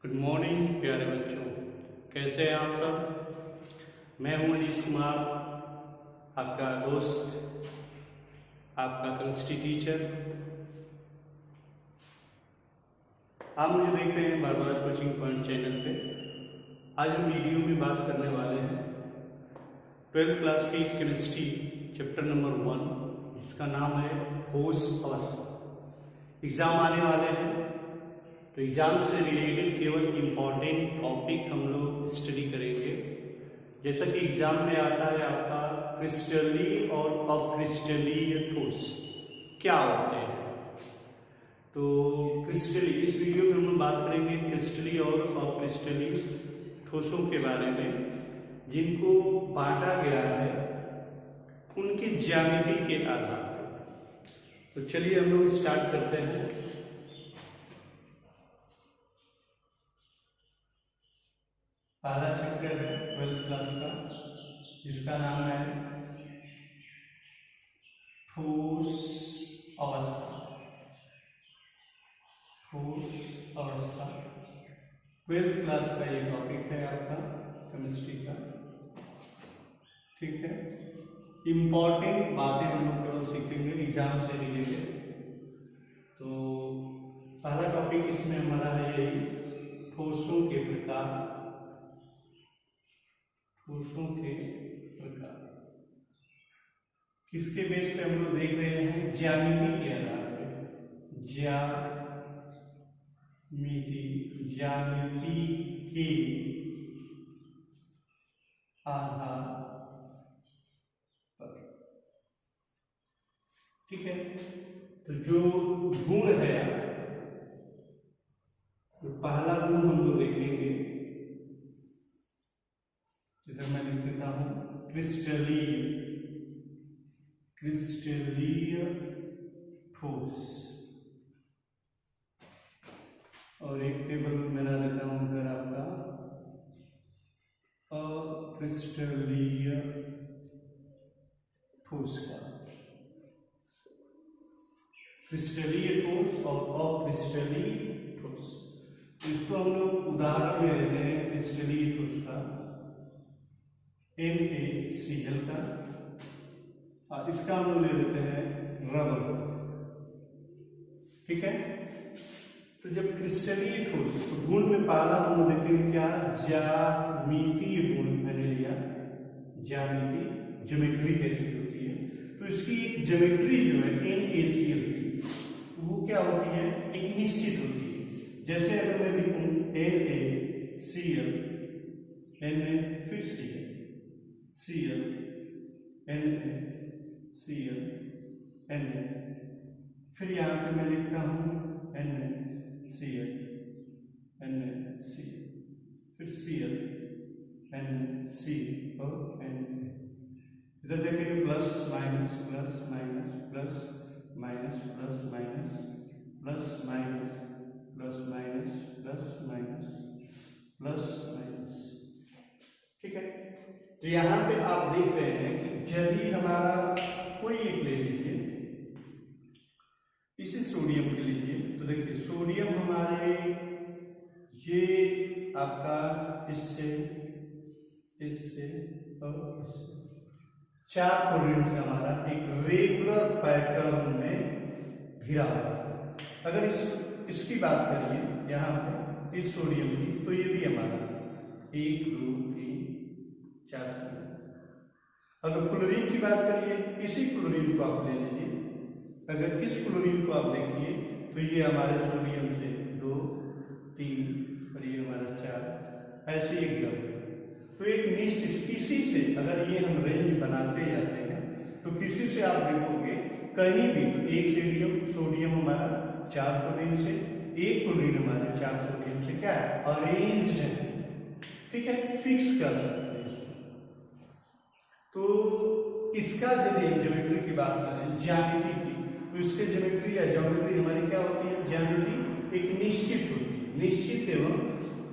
Good morning प्यारे बच्चों, कैसे हैं आप सब। मैं हूं अनीश कुमार, आपका दोस्त, आपका केमिस्ट्री टीचर। आप मुझे देख रहे हैं भारद्वाज कोचिंग पॉइंट चैनल पे। आज हम वीडियो में बात करने वाले हैं 12th क्लास की केमिस्ट्री चैप्टर नंबर 1, जिसका नाम है ठोस अवस्था। एग्जाम आने वाले हैं, तो एग्जाम से रिलेटेड केवल इम्पॉर्टेंट टॉपिक हम लोग स्टडी करेंगे। जैसा कि एग्जाम में आता है आपका क्रिस्टलीय और अक्रिस्टलीय ठोस क्या होते हैं। तो क्रिस्टलीय, इस वीडियो में हम लोग बात करेंगे क्रिस्टलीय और अक्रिस्टलीय ठोसों के बारे में, जिनको बांटा गया है उनकी ज्यामिति के आधार पर। तो चलिए हम लोग स्टार्ट करते हैं। पहला चैप्टर है 12th क्लास का, जिसका नाम है ठोस अवस्था। ठोस अवस्था 12th क्लास का ये टॉपिक है आपका केमिस्ट्री का। ठीक है, इम्पॉर्टेंट बातें हम लोग केवल सीखेंगे एग्जाम से रिलेटेड। तो पहला टॉपिक इसमें हमारा है यही, ठोसों के प्रकार। ठोसों के प्रकार किसके बेस पे हम लोग देख रहे हैं? ज्यामिति के आधार पे। ज्यामिति के आधार पर। ठीक है, तो जो गुण है, तो पहला गुण हम लोग देखेंगे, इधर मैं लिख देता हूं क्रिस्टलीय। क्रिस्टलीय ठोस, और एक टेबल में बना देता हूं इधर आपका अक्रिस्टलीय ठोस का। क्रिस्टलीय ठोस और अक्रिस्टलीय ठोस, इसको हम लोग उदाहरण ले लेते हैं क्रिस्टलीय ठोस का, NaCl का, और इसका हम लोग ले लेते हैं रबर। ठीक है, तो जब क्रिस्टलीय ठोस, तो गुण में पहला हम लोग देखेंगे क्या? ज्यामितीय गुण मैंने लिया। ज्यामिति, ज्योमेट्री कैसी होती है, तो इसकी एक ज्योमेट्री जो है NaCl की, वो क्या होती है? एक निश्चित होती है। जैसे अगर मैं लिखूं NaCl, Na फिर Cl, NaCl, Na, फिर यहां पे मैं लिखता हूं NaCl, NaCl, फिर Cl, NaC और Na। इधर देखेंगे plus minus plus minus plus minus plus minus plus minus plus minus plus minus plus minus. ठीक है, तो यहां पे आप देख रहे हैं कि यदि हमारा कोई एक ले लीजिए, इसी सोडियम के लीजिए, तो देखिए सोडियम हमारे ये आपका इससे इससे और इससे 4 क्लोरीन से हमारा एक रेगुलर पैटर्न में घिरा हुआ है। अगर इसकी बात करिए यहाँ पे इस सोडियम की, तो ये भी हमारा 1 2 3 4 सोडियम। अगर क्लोरीन की बात करिए, इसी क्लोरीन को आप ले लीजिए, अगर इस क्लोरीन को आप देखिए, तो ये हमारे सोडियम से 2 3 और ये हमारा 4, ऐसे ही घिरा हुआ है। तो एक निश्चित, किसी से अगर ये हम रेंज बनाते जाते हैं, तो किसी से आप देखोगे कहीं भी, तो एक सोडियम हमारा 4 क्लोरीन से, एक क्लोरीन हमारे 4 सोडियम से क्या है? अरेंज्ड है। ठीक है, फिक्स कर सकते हैं इसको। तो इसका यदि ज्योमेट्री की बात करें, ज्यामिति की, तो इसके ज्योमेट्री या ज्योमेट्री हमारी क्या होती है? ज्यामिति एक निश्चित होती है, निश्चित एवं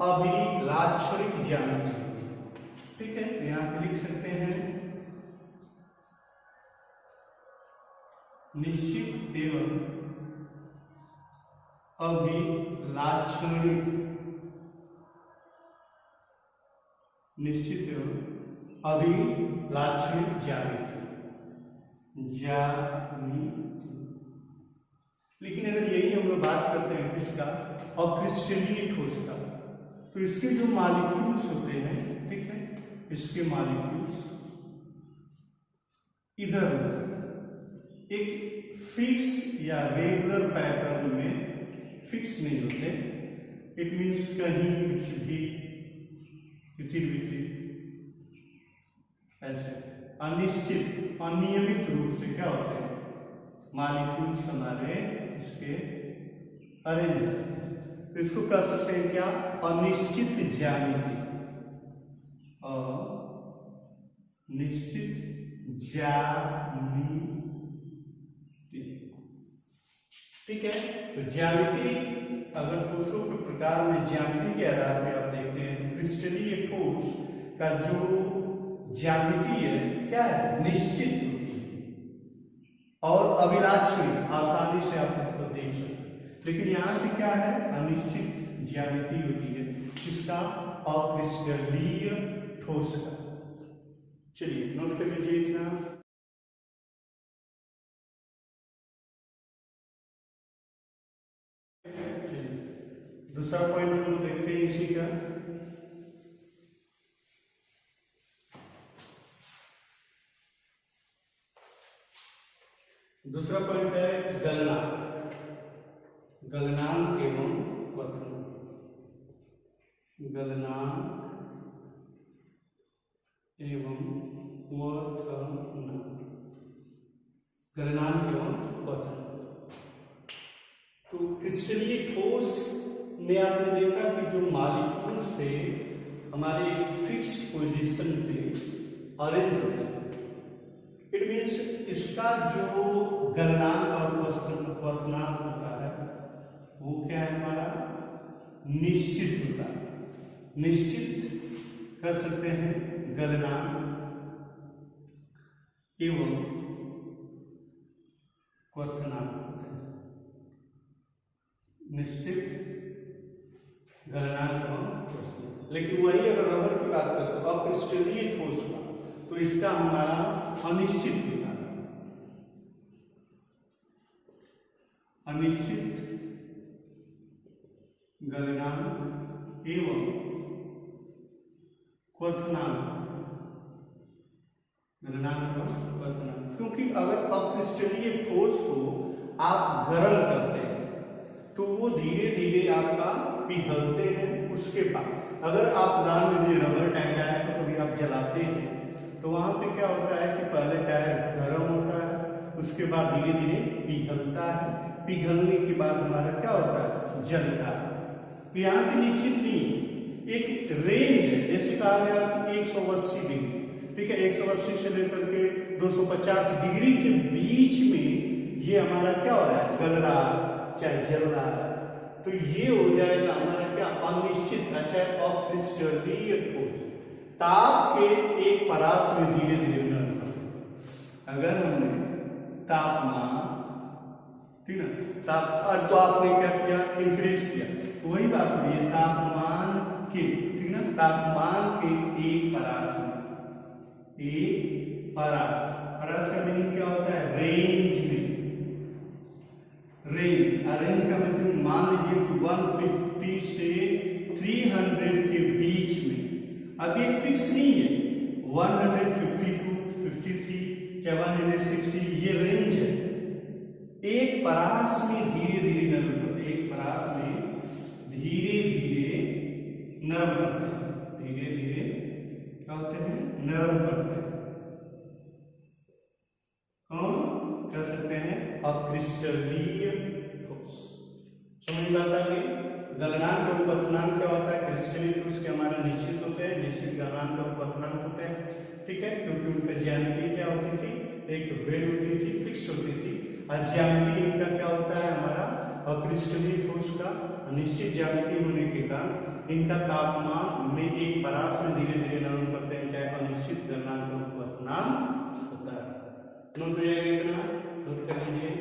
अभिलाक्षणिक ज्यामिति। ठीक है, तो यहां पे लिख सकते हैं निश्चित एवं अभिलाक्षणिक निश्चित एवं अभिलाक्षणिक ज्यामिति। लेकिन अगर यही हम लोग बात करते हैं किसका, अक्रिस्टलीय ठोस का, तो इसके जो मॉलिक्यूल्स होते हैं, ठीक है, इसके मॉलिक्यूल्स इधर एक फिक्स या रेगुलर पैटर्न में फिक्स नहीं होते। इट मीन्स कहीं कुछ भी तितिर बितिर ऐसे अनिश्चित अनियमित रूप से क्या होते हैं मॉलिक्यूल्स हमारे इसके अरेंज। तो इसको कह सकते हैं क्या, अनिश्चित ज्यामिति। अनिश्चित ज्यामिति, ठीक है। तो ज्यामिति अगर ठोसों के प्रकार में ज्यामिति के आधार पर आप देखते हैं तो क्रिस्टलीय ठोस का जो ज्यामिति है क्या है, निश्चित होती है और अभिलाक्षणिक, आसानी से आप उसको देख सकते हैं। लेकिन यहाँ पे क्या है, अनिश्चित ज्यामिति होती है किसका, अक्रिस्टलीय ठोस का। चलिए नोट कर लीजिए इतना। दूसरा पॉइंट हम लोग देखते हैं इसी का। दूसरा पॉइंट है गलनांक, गलनांक एवं क्वथन। गलनांक एवं क्वथन, गलनांक एवं क्वथन। तो क्रिस्टलीय ठोस में आपने देखा कि जो मॉलिक्यूल्स थे हमारे एक फिक्स्ड पोजीशन पे अरेंज होते हैं। इट मीन्स इसका जो गलनांक और क्वथनांक होता है वो क्या है हमारा, निश्चित होता है। निश्चित कर सकते हैं गलनांक एवं क्वथनांक होते हैं। निश्चित गलनांक एवं क्वथनांक। लेकिन वही अगर रबर की बात करें तो अक्रिस्टलीय ठोस का, तो इसका हमारा अनिश्चित होता है। अनिश्चित गलनांक एवं क्वथनांक, गलनांक एवं क्वथनांक। क्योंकि अगर अक्रिस्टलीय ठोस को आप गर्म करते हैं तो वो धीरे धीरे आपका पिघलते हैं। उसके बाद अगर आप उदाहरण लीजिए रबर टायर को कभी आप जलाते हैं तो वहां पे क्या होता है कि पहले टायर गर्म होता है, उसके बाद धीरे धीरे पिघलता है, पिघलने के बाद हमारा क्या होता है, जलता है। तो यहाँ पे निश्चित नहीं, एक रेंज है, जैसे कहा गया कि 180 डिग्री, ठीक है, 180 से लेकर के 250 डिग्री के बीच में ये हमारा क्या हो रहा है, गल रहा है चाहे जल रहा है। तो ये हो जाएगा हमारा क्या, अनिश्चित, चाहे अक्रिस्टलीय ठोस। ताप के एक परास में धीरे धीरे नरम। अगर हमने तापमान, ठीक है, तो आपने क्या किया, इंक्रीज किया, तो वही बात हुई है तापमान के, ठीक है, तापमान के एक परास में, एक परास, परास का मीनिंग क्या होता है, रेंज में। रेंज, रेंज का मतलब मान लीजिए कि 150 से 300 के बीच में। अब ये फिक्स नहीं है, 152, 53 या 160, ये रेंज है। एक परास में धीरे धीरे नरम करते, एक परास में धीरे धीरे नरम करते हैं, धीरे धीरे क्या होते हैं, नरम करते हैं। कौन कर सकते हैं, अक्रिस्टलीय ठोस। समझ में आता है। गलनांक और क्वथनांक क्या होता है, क्रिस्टलीय ठोस के हमारे निश्चित होते हैं, निश्चित गलनांक और क्वथनांक होते हैं, ठीक है, क्योंकि उनका ज्यामिति क्या होती थी, एक वेल होती थी, फिक्स होती थी। और ज्यामिति इनका क्या होता है हमारा, अक्रिस्टलीय ठोस का निश्चित ज्यामिति होने के कारण इनका तापमान में एक परास में धीरे धीरे नरम करते हैं, चाहे अनिश्चित गलनांक और क्वथनांक होता है। नोट हो जाएगा इतना, नोट कर लीजिए।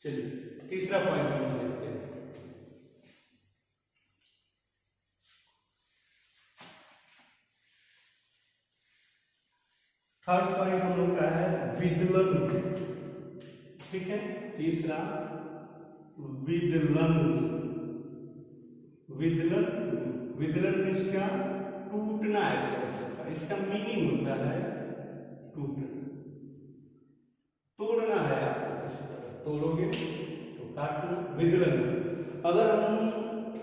चलिए तीसरा पॉइंट हम देखते हैं। थर्ड पॉइंट हम लोग का है विदलन, ठीक है। तीसरा विदलन, विदलन, विदलन मीन्स क्या, टूटना है का, इसका मीनिंग होता है टूटना, तोड़ना है आपको किसी तरह, तोड़ोगे तो काटना, विदलन। अगर हम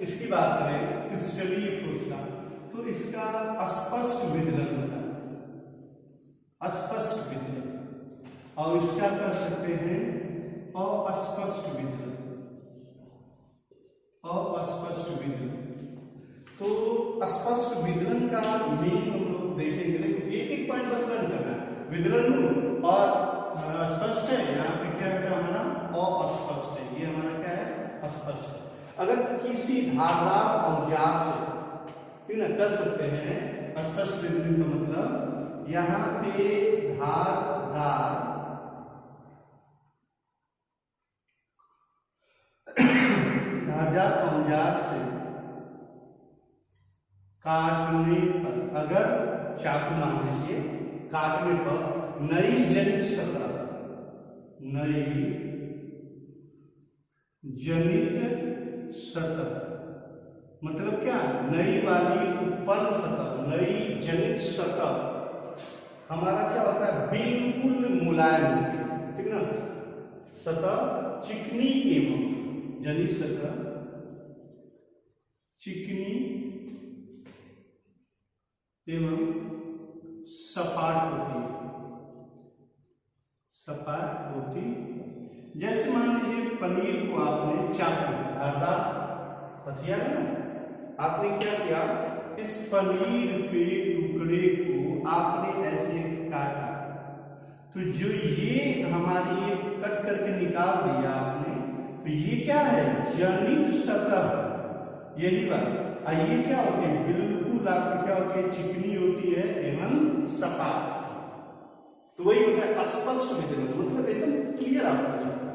इसकी बात करें क्रिस्टलीय ठोस का, तो इसका अस्पष्ट विदलन होता है, अस्पष्ट विदलन, और इसका कर सकते हैं अस्पष्ट विदलन, अस्पष्ट विदलन। तो अस्पष्ट विदलन का मीनिंग हम लोग देखेंगे, देखो एक एक पॉइंट बस लर्न करना है। विदलन और अस्पष्ट है, यहाँ पे क्या है हमारा अस्पष्ट है, ये हमारा क्या है अस्पष्ट है। अगर किसी धारदार औजार से, ठीक ना, कर सकते हैं अस्पष्ट विदलन का मतलब यहाँ पे धारदार औजार से काटने पर, अगर चाकू मान लीजिए काटने पर नई जनित सतह, नई जनित सतह मतलब क्या, नई वाली उत्पन्न सतह, नई जनित सतह हमारा क्या होता है, बिल्कुल मुलायम होती है, ठीक ना। सतह चिकनी एवं जनित सतह चिकनी एवं सपाट होती है, सपाट होती। जैसे मान लीजिए पनीर को आपने चाकू, धारदार हथियार है ना, आपने क्या किया, इस पनीर के टुकड़े को आपने ऐसे काटा, तो जो ये हमारी कट करके निकाल दिया आपने, तो ये क्या है, जनित सतह, यही बात। ये क्या होती है, बिल्कुल आपकी क्या होती है, चिकनी होती है एवं सपाट, तो वही होता है अस्पष्ट विदलन, मतलब एकदम क्लियर आपको दिखता है।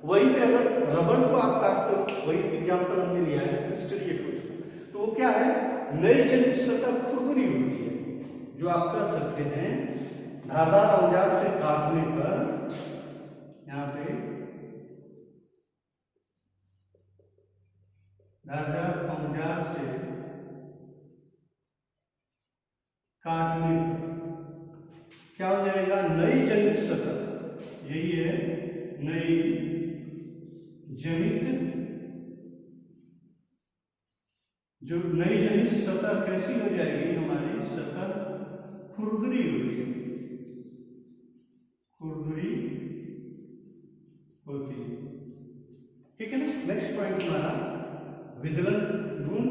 वही पे अगर रबड़ को आप काटते हो, वही एग्जांपल हमने लिया है क्रिस्टलीय ठोस, तो वो क्या है, नई जनित सतह खुरदुरी होती है, जो आप कर सकते हैं धारदार औजार से काटने पर, यहाँ पे धारदार औजार से काटने पर क्या हो जाएगा, नई जनित सतह, यही है नई जनित, जो नई जनित सतह कैसी हो जाएगी, हमारी सतह खुरदुरी होगी, खुरदुरी होती है, ठीक है ना। नेक्स्ट पॉइंट हमारा विदलन गुण,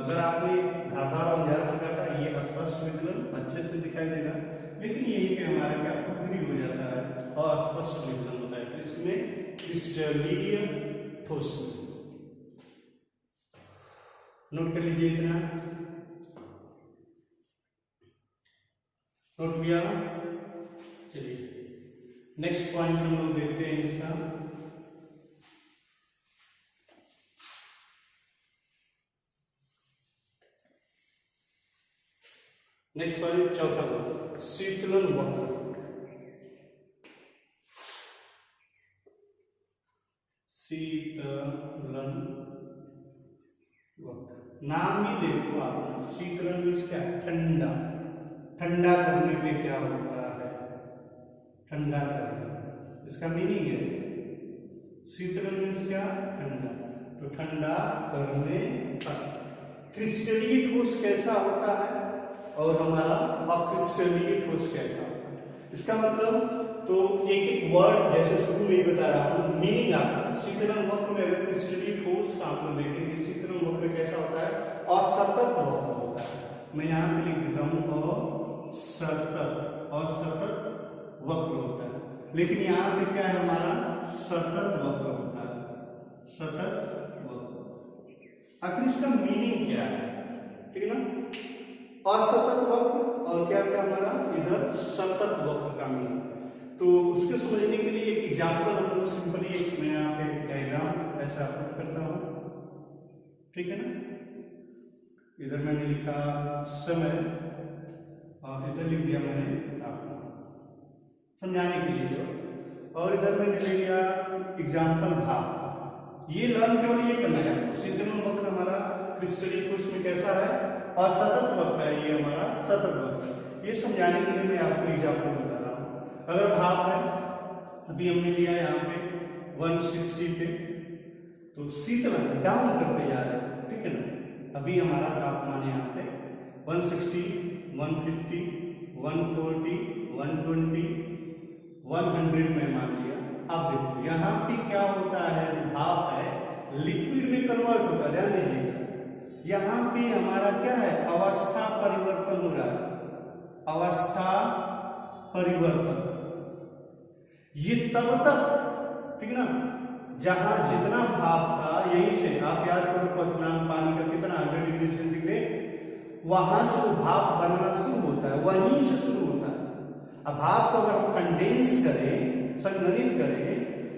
अगर आपने धारदार औजार से काटा, ये अस्पष्ट विदलन अच्छे से दिखाई देगा, लेकिन यही पे हमारा क्या खुरदुरी हो जाता है और अस्पष्ट विदलन होता है, तो इसमें क्रिस्टलीय ठोस। नोट कर लीजिए, इतना नोट किया। चलिए नेक्स्ट पॉइंट हम लोग देखते हैं इसका, नेक्स्ट पॉइंट चौथा शीतलन वक्र। शीतलन वक्र नाम ही देखो आपने, शीतलन मीन्स क्या, ठंडा, ठंडा करने पे क्या होता है, ठंडा करना, इसका मीनिंग है शीतलन मीन्स क्या, ठंडा, तो ठंडा करने पर। क्रिस्टलीय ठोस कैसा होता है और हमारा अक्रिस्टलीय ठोस कैसा होता है, इसका मतलब तो एक एक वर्ड जैसे शुरू में ही बता रहा हूँ, मीनिंग आपका। शीतलन वक्र में अगर क्रिस्टलीय ठोस का आप लोग देखेंगे, शीतलन वक्र कैसा होता है, असतत वक्र होता है। मैं यहाँ पे लिख देता हूँ असतत, असतत वक्र होता है, लेकिन यहाँ पे क्या है हमारा सतत वक्र होता है, सतत वक्र। आखिर इसका मीनिंग क्या है, ठीक है ना, असतत वक्र और क्या क्या हमारा इधर सतत वक्र का मीनिंग। तो उसके समझने के लिए एक एग्जाम्पल हम लोग सिंपली मैं यहाँ पे डायग्राम ऐसा पुट करता हूँ, ठीक है ना। इधर मैंने लिखा समय और इधर लिख दिया मैंने तापमान, समझाने के लिए जो। और इधर मैंने ले लिया एग्जाम्पल भाग। ये लर्न केवल ये करना है आपको। शीतलन वक्र हमारा क्रिस्टलीय ठोस में कैसा है, असतत वक्र है, ये हमारा सतत वक्र। ये समझाने के लिए मैं आपको एग्जाम्पल बता रहा हूँ। अगर भाप है, अभी हमने लिया यहाँ पे 160 पे, तो शीतलन डाउन करते जा रहे हैं, ठीक है ना। अभी हमारा तापमान यहाँ पे 160, 150, 140, 120, 100 में मान लिया। अब देखो यहाँ पे क्या होता है, जो भाप है लिक्विड में कन्वर्ट होता है, ध्यान दीजिएगा। यहाँ पे हमारा क्या है, अवस्था परिवर्तन हो रहा है, अवस्था परिवर्तन। ये तब तक, ठीक ना, जहां जितना भाप था, यहीं से आप याद करो क्वथनांक पानी का कितना 100 डिग्री सेंटीग्रेड, वहां से वो भाप बनना शुरू होता है, वहीं से शुरू होता है। अब भाप को अगर हम कंडेंस करें, संघनित करें,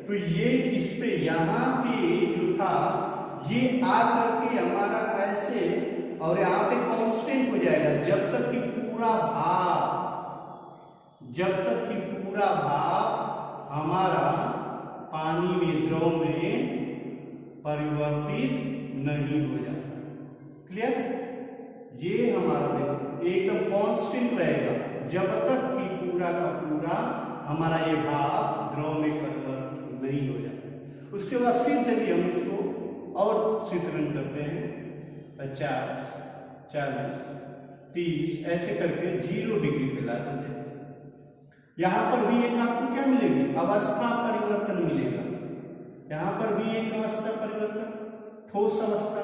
तो ये इस पे यहाँ पे जो था ये आकर के हमारा ऐसे, और यहाँ पे कांस्टेंट हो जाएगा जब तक कि पूरा भाप, जब तक कि पूरा भाप हमारा पानी में, द्रव में परिवर्तित नहीं हो जाता। क्लियर? ये हमारा देखो एकदम कांस्टेंट रहेगा जब तक कि पूरा का पूरा हमारा ये भाप द्रव में कन्वर्ट नहीं हो जाता। उसके बाद फिर चलिए हम इसको और शीतलन करते हैं, 50, 40, 30 ऐसे करके 0 डिग्री पे ला देते हैं। यहां पर भी एक आपको क्या मिलेगी, अवस्था परिवर्तन मिलेगा। यहां पर भी एक अवस्था परिवर्तन, ठोस अवस्था।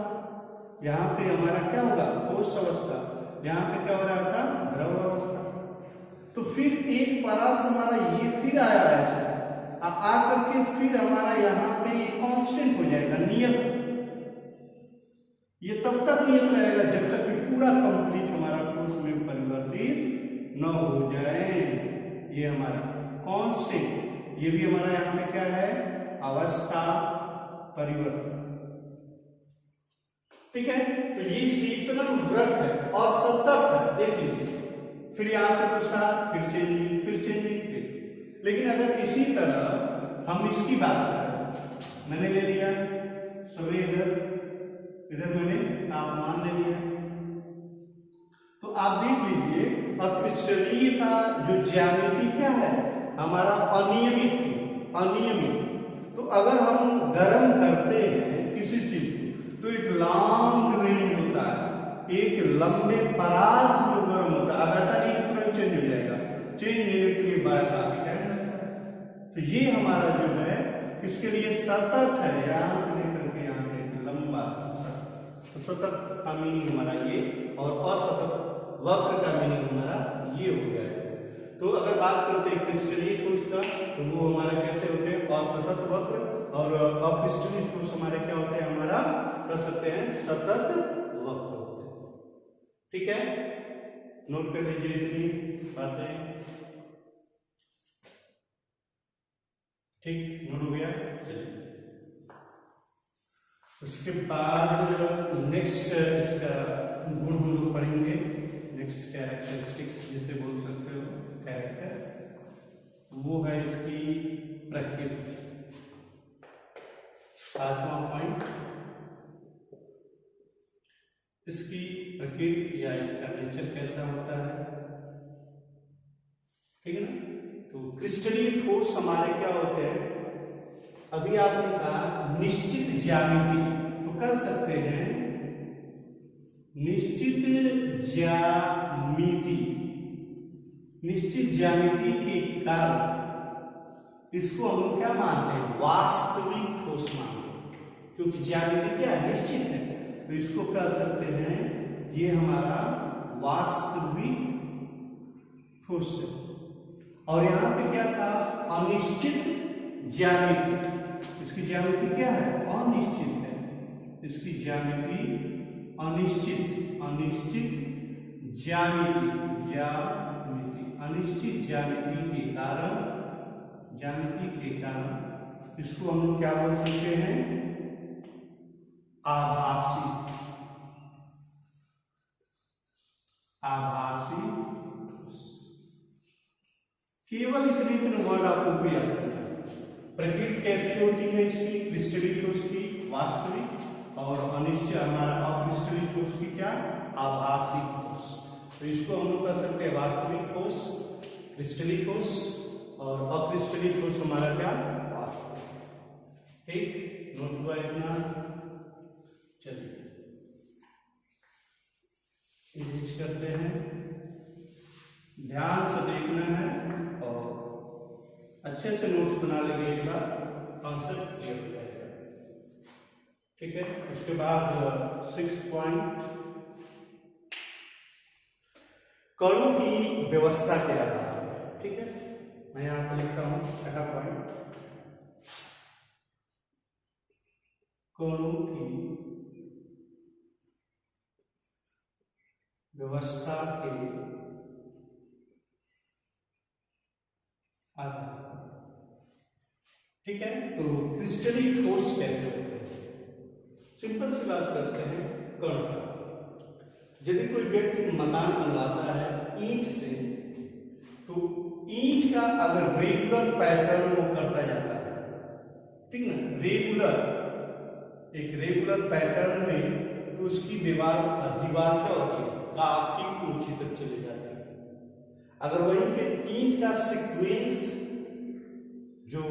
यहां पे हमारा क्या होगा, ठोस अवस्था। यहां पे क्या हो रहा था, द्रव अवस्था। तो फिर एक परास हमारा ये फिर आया ऐसे आकर के फिर हमारा यहाँ पे ये कांस्टेंट हो जाएगा, नियत। ये तब तक नियत रहेगा जब तक कि पूरा कंप्लीट हमारा ठोस में परिवर्तित न हो जाए। ये हमारा कांस्टेंट, ये भी हमारा यहाँ पे क्या है, अवस्था परिवर्तन। ठीक है, तो ये शीतलन वक्र है, असतत है। देख लीजिए, फिर यहाँ पे पूछा, फिर चेंजिंग, फिर चेंजिंग, फिर। लेकिन अगर इसी तरह हम इसकी बात करें, मैंने ले लिया सभी, इधर मैंने तापमान ले लिया, तो आप देख लीजिए क्रिस्टलीय का जो ज्यामिति क्या है हमारा, अनियमित थी, अनियमित। तो अगर हम गर्म करते हैं किसी चीज को, तो एक लॉन्ग रेंज होता है, एक लंबे परास में गर्म होता है। अब ऐसा नहीं कि तुरंत चेंज हो जाएगा, चेंज होने के लिए बड़ा काफी टाइम लगता है। तो ये हमारा जो है किसके लिए, सतत है, यहां से लेकर के यहाँ पे लंबा सतत। तो सतत का मीनिंग हमारा ये, और असतत वक्र का मीनिंग हमारा ये हो गया है। तो अगर बात करते हैं क्रिस्टलीय ठोस का, तो वो हमारा कैसे होते हैं, असतत वक्र। और अक्रिस्टलीय ठोस हमारे क्या होते हैं, हमारा कर सकते हैं सतत वक्र होते हैं। ठीक है, नोट कर लीजिए इतनी बातें। ठीक, नोट हो गया। चलिए उसके बाद नेक्स्ट इसका गुण हम लोग पढ़ेंगे, नेक्स्ट कैरेक्टरिस्टिक्स जिसे बोल सकते हो, कैरेक्टर, वो है इसकी प्रकृति। 5वां पॉइंट, इसकी प्रकृति या इसका नेचर कैसा होता है। ठीक है ना। तो क्रिस्टलीय ठोस हमारे क्या होते हैं, अभी आपने कहा निश्चित ज्यामिति, तो कर सकते हैं निश्चित ज्यामिति, निश्चित ज्यामिति के कारण इसको हम लोग क्या मानते हैं, वास्तविक ठोस मानते हैं, क्योंकि ज्यामिति क्या है, निश्चित है। तो इसको कह सकते हैं ये हमारा वास्तविक ठोस है। और यहां पे क्या था, अनिश्चित ज्यामिति। इसकी ज्यामिति क्या है, अनिश्चित है। इसकी ज्यामिति अनिश्चित, अनिश्चित ज्यामिति, ज्यामिति, अनिश्चित ज्यामिति के कारण, ज्यामिति के कारण इसको हम लोग क्या बोल सकते हैं, आभासी, आभासी। केवल इतने इतने वर्ड आपको याद रखना है। प्रकृति कैसी होती है इसकी, क्रिस्टलीय ठोस की वास्तविक, और अनिश्चय हमारा अक्रिस्टलीय ठोस की क्या, आभासी ठोस। तो इसको हम लोग कह सकते हैं वास्तविक ठोस, क्रिस्टलीय ठोस, और अक्रिस्टलीय ठोस हमारा क्या, वास्तविक। ठीक, नोट हुआ इतना। चलिए सीरीज करते हैं, ध्यान से देखना है और अच्छे से नोट्स बना लेंगे, एक बार कॉन्सेप्ट क्लियर हो जाएगा। ठीक है, उसके बाद 6 पॉइंट, कणों की व्यवस्था के आधार पर। ठीक है, मैं यहां पर लिखता हूं 6वां पॉइंट, कणों की व्यवस्था के आधार। ठीक है, तो क्रिस्टलीय ठोस कैसे होते हैं, सिंपल सी बात करते हैं कण का। यदि कोई व्यक्ति मकान बनवाता है ईंट से, तो ईंट का अगर रेगुलर पैटर्न वो करता जाता है, ठीक ना, एक रेगुलर पैटर्न में, तो उसकी दीवार क्या होती है, काफी ऊंची तक चली जाती है। अगर वहीं पे ईंट का सीक्वेंस जो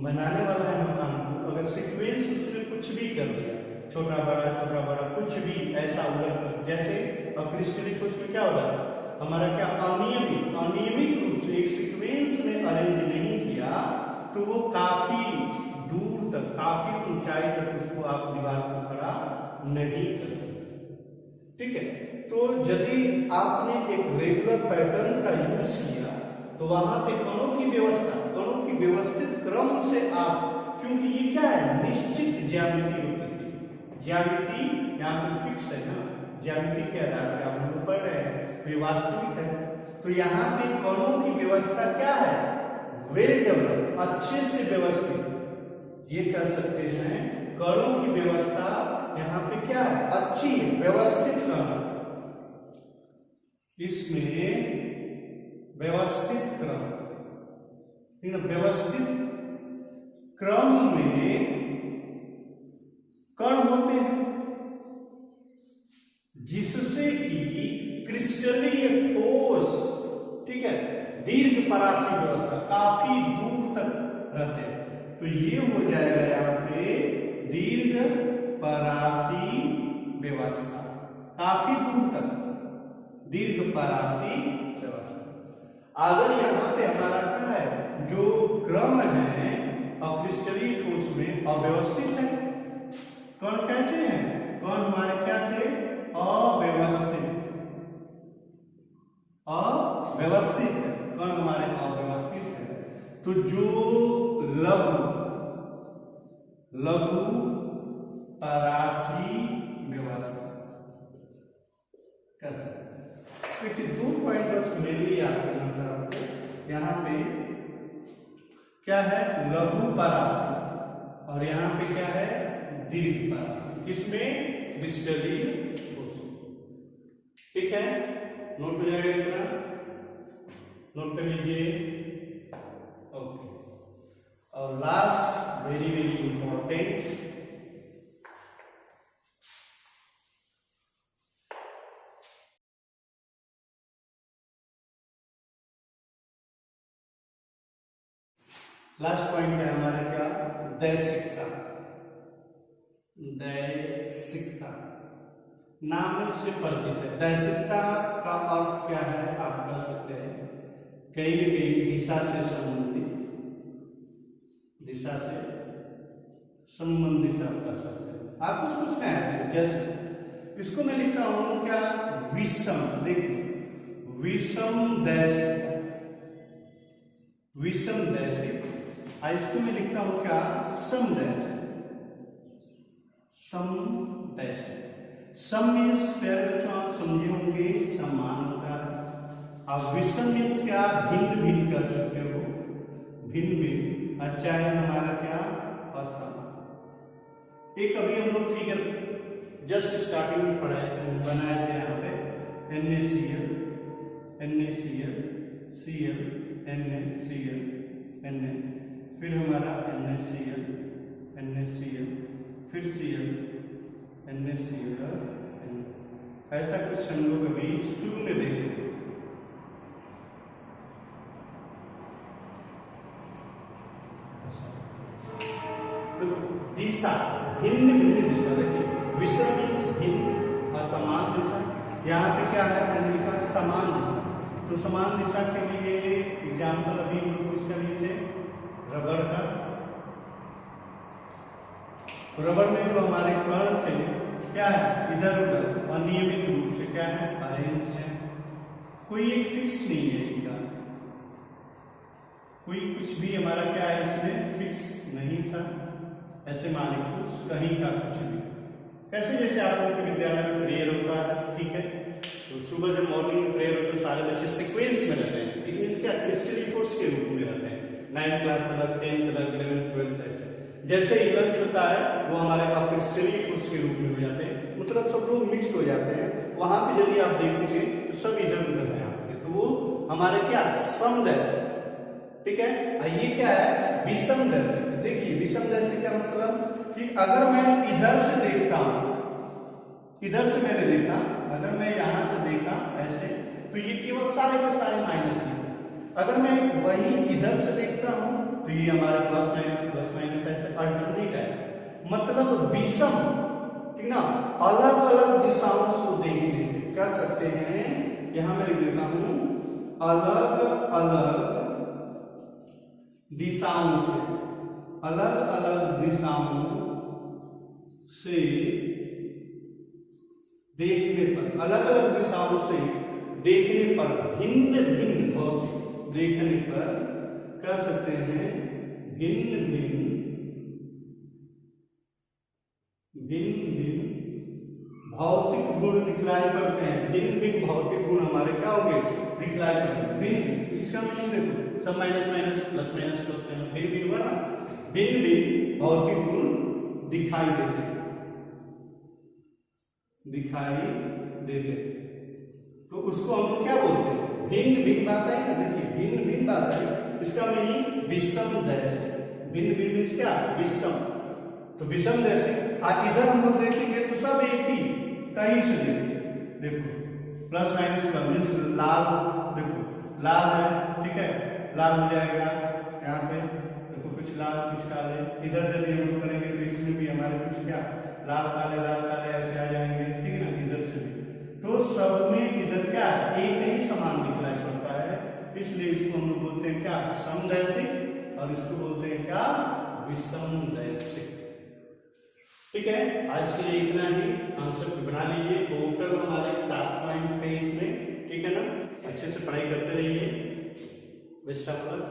बनाने वाला है मकान को, अगर सीक्वेंस उसने कुछ भी कर दिया, छोटा बड़ा कुछ भी ऐसा उलट, जैसे क्रिस्टलीय ठोस में क्या हो जाता है हमारा, क्या अनियमित रूप से एक सीक्वेंस में अरेंज नहीं किया, तो वो काफी दूर तक, काफी ऊंचाई तक उसको आप दीवार को खड़ा नहीं कर सकते। ठीक है, तो यदि आपने एक रेगुलर पैटर्न का यूज किया, तो वहां पे कणों की व्यवस्था, कणों की व्यवस्थित क्रम से आप, क्योंकि ये क्या है, निश्चित ज्यामिति होती है, ज्यामिति यहाँ पे फिक्स है ना, ज्यामिति के आधार पर आप लोग पढ़ रहे हैं, तो ये वास्तविक है। तो यहाँ पे कणों की व्यवस्था क्या है, वेल डेवलप, अच्छे से व्यवस्थित, ये कह सकते हैं कणों की व्यवस्था यहाँ पे क्या है, अच्छी व्यवस्थित क्रम, इसमें व्यवस्थित क्रम, व्यवस्थित क्रम में कण होते हैं, जिससे कि क्रिस्टलीय ठोस, ठीक है, दीर्घ परासी व्यवस्था, काफी दूर तक रहते हैं। तो ये हो जाएगा यहाँ पे दीर्घ परासी व्यवस्था, काफी दूर तक दीर्घ परासी व्यवस्था। अगर यहाँ पे हमारा क्या है, जो क्रम है क्रिस्टलीय ठोस में अव्यवस्थित है, कण कैसे हैं, कण हमारे क्या थे, अव्यवस्थित है, कण हमारे अव्यवस्थित है। तो जो लघु परासी व्यवस्था कैसे, देखिए 2 पॉइंट बस मेनली याद करना था आपको। यहाँ पे क्या है, लघु परासी, और यहाँ पे क्या है, दीर्घ परासी, किसमें, क्रिस्टलीय ठोस। ठीक है, नोट हो जाएगा इतना, नोट कर लीजिए। ओके, और last very very important, last point है हमारा क्या, दैसिकता। दैसिकता नाम से परिचित है। दैसिकता का अर्थ क्या है, आप कह सकते हैं कहीं न कहीं दिशा से संबंधित, दिशा से संबंधित आप कह सकते हैं। आपको सोचना है, जैसे इसको मैं लिखता हूं क्या, विषम, देखिए विषम दैसिक, विषम दैसिक, इसको मैं लिखता हूं क्या, समदैसिक, समदैसिक। सम मीन्स क्या बच्चों, आप समझे होंगे समान होता है, अब विषम मीन्स क्या, भिन्न भिन्न कर सकते हो, भिन्न भिन्न, अच्छा है हमारा क्या, असम। एक अभी हम लोग फिगर जस्ट स्टार्टिंग में पढ़ाए थे, बनाए थे यहाँ पे, NaCl, NaCl, Cl, NaCl, Na, फिर हमारा NaCl, NaCl, फिर Cl, NaCl और Na। ऐसा कुछ हम लोग अभी शुरू में देखेंगे। दिशा, भिन्न भिन्न दिशा, देखिए विषम मीन्स भिन्न और समान दिशा। यहाँ पे क्या है, मैंने लिखा समान दिशा। तो समान दिशा के लिए एग्जाम्पल अभी हम लोग किसका लिए थे, रबड़ का। तो रबड़ में जो हमारे कण थे क्या है, इधर उधर अनियमित रूप से क्या है, अरेंज है। कोई एक फिक्स नहीं है इनका, कोई कुछ भी हमारा क्या है इसमें फिक्स नहीं था। ऐसे माने कुछ कहीं का कुछ भी, कैसे जैसे आप लोगों के विद्यालय में प्रेयर होता है, ठीक है, तो सुबह जब मॉर्निंग में प्रेयर होता है सारे बच्चे सीक्वेंस में रहते हैं, लेकिन इसके क्रिस्टल इथोस के रूप में रहते हैं। 9th क्लास अलग, 10th अलग, 11th 12th ऐसे। जैसे ही लंच होता है वो हमारे पास क्रिस्टल इथोस के रूप में हो जाते हैं, मतलब सब लोग मिक्स हो जाते हैं। वहां पे यदि आप देखोगे तो सब इधर उधर है आपके, तो वो हमारे क्या समदैशिक, ठीक है। ये क्या है, विषमदैशिक। देखिए विषमदैशिक का मतलब कि अगर मैं इधर से देखता हूं, इधर से मैंने देखा, अगर मैं यहां से देखा ऐसे, तो ये केवल सारे के सारे माइनस दिखे। अगर मैं वही इधर से देखता हूं तो ये हमारे प्लस माइनस ऐसे अल्टरनेट है, मतलब विषम, ठीक ना, अलग अलग दिशाओं से देखने कर सकते हैं। यहां मैं लिख देता हूं अलग अलग दिशाओं से, अलग अलग दिशाओं से देखने पर, अलग अलग दिशाओं से देखने पर भिन्न भिन्न भौतिक, देखने पर कर सकते हैं भिन्न भिन्न भौतिक गुण दिखलाई पड़ते हैं। भिन्न भिन्न भौतिक गुण हमारे क्या होंगे, दिखलाई पड़ते। भिन्न, इसका मतलब देखो सब minus minus plus minus plus minus भिन्न भिन्न हुआ ना, भिन्न भिन्न भौतिक गुण दिखाई देते, दिखाई देते। तो उसको हम लोग क्या बोलते हैं, भिन्न भिन्न बात है ना। देखिए भिन्न भिन्न बात है, इसका मीनिंग विषमदैशिक। भिन्न भिन्न मीन्स क्या, विषम। तो विषमदैशिक इधर हम लोग देखेंगे तो सब एक ही कहीं से देखेंगे। देखो प्लस माइनस प्लस मीन्स लाल, देखो लाल है, ठीक है, लाल हो जाएगा यहाँ पे, देखो कुछ लाल कुछ काले। इधर यदि हम लोग करेंगे तो इसमें भी हमारे कुछ क्या लाल काले ऐसे आ जाएंगे, ठीक है ना, इधर से भी। तो सब में इधर क्या एक ही समान दिखलाई पड़ता है, इसलिए इसको हम लोग बोलते हैं क्या, समदैशिक, और इसको बोलते हैं क्या, विषमदैशिक। ठीक है, आज के लिए इतना ही। आंसर बना लीजिए, टोटल हमारे 7 पॉइंट्स थे इसमें, ठीक है ना। अच्छे से पढ़ाई करते रहिए। Best of luck.